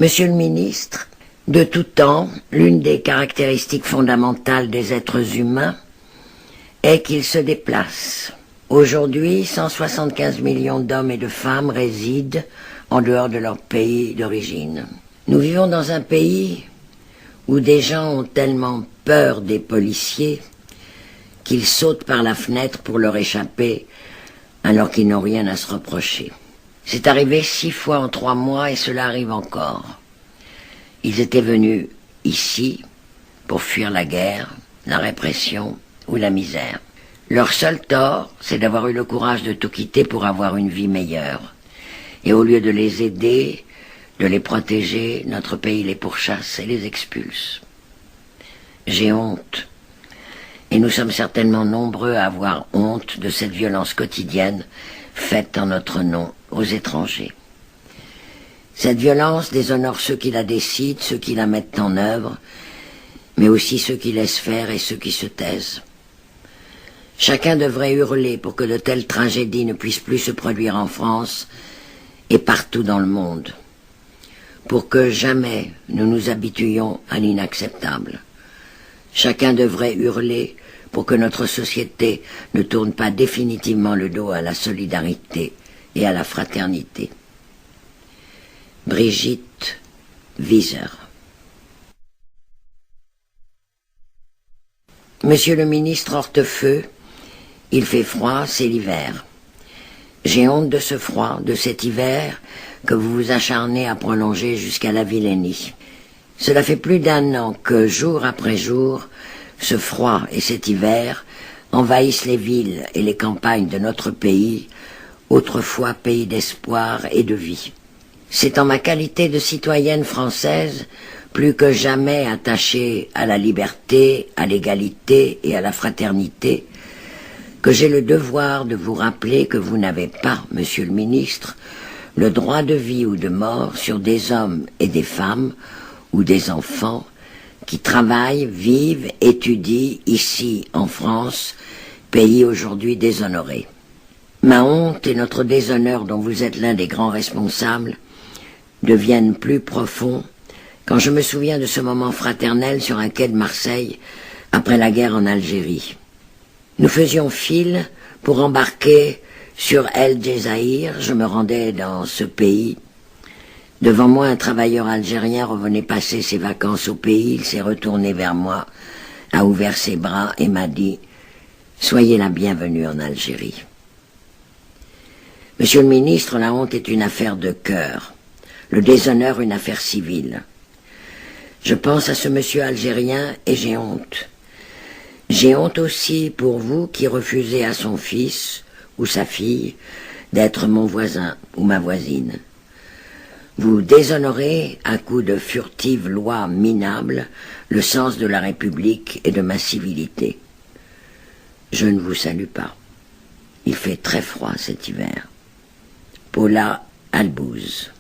Monsieur le ministre, de tout temps, l'une des caractéristiques fondamentales des êtres humains est qu'ils se déplacent. Aujourd'hui, 175 millions d'hommes et de femmes résident en dehors de leur pays d'origine. Nous vivons dans un pays où des gens ont tellement peur des policiers qu'ils sautent par la fenêtre pour leur échapper alors qu'ils n'ont rien à se reprocher. C'est arrivé 6 fois en 3 mois et cela arrive encore. Ils étaient venus ici pour fuir la guerre, la répression ou la misère. Leur seul tort, c'est d'avoir eu le courage de tout quitter pour avoir une vie meilleure. Et au lieu de les aider, de les protéger, notre pays les pourchasse et les expulse. J'ai honte. Et nous sommes certainement nombreux à avoir honte de cette violence quotidienne faite en notre nom aux étrangers. Cette violence déshonore ceux qui la décident, ceux qui la mettent en œuvre, mais aussi ceux qui laissent faire et ceux qui se taisent. Chacun devrait hurler pour que de telles tragédies ne puissent plus se produire en France et partout dans le monde, pour que jamais nous nous habituions à l'inacceptable. Chacun devrait hurler pour que notre société ne tourne pas définitivement le dos à la solidarité et à la fraternité. Brigitte Wieser. Monsieur le ministre Hortefeux, il fait froid, c'est l'hiver. J'ai honte de ce froid, de cet hiver que vous vous acharnez à prolonger jusqu'à la vilainie. Cela fait plus d'1 an que, jour après jour, ce froid et cet hiver envahissent les villes et les campagnes de notre pays, autrefois pays d'espoir et de vie. C'est en ma qualité de citoyenne française, plus que jamais attachée à la liberté, à l'égalité et à la fraternité, que j'ai le devoir de vous rappeler que vous n'avez pas, monsieur le ministre, le droit de vie ou de mort sur des hommes et des femmes ou des enfants qui travaillent, vivent, étudient ici en France, pays aujourd'hui déshonoré. Ma honte et notre déshonneur dont vous êtes l'un des grands responsables deviennent plus profonds quand je me souviens de ce moment fraternel sur un quai de Marseille après la guerre en Algérie. Nous faisions file pour embarquer sur El Djezaïr, je me rendais dans ce pays. Devant moi, un travailleur algérien revenait passer ses vacances au pays, il s'est retourné vers moi, a ouvert ses bras et m'a dit « Soyez la bienvenue en Algérie ». Monsieur le ministre, la honte est une affaire de cœur, le déshonneur une affaire civile. Je pense à ce monsieur algérien et j'ai honte. J'ai honte aussi pour vous qui refusez à son fils ou sa fille d'être mon voisin ou ma voisine. Vous déshonorez, à coups de furtives lois minables, le sens de la République et de ma civilité. Je ne vous salue pas. Il fait très froid cet hiver. Paula Albouze.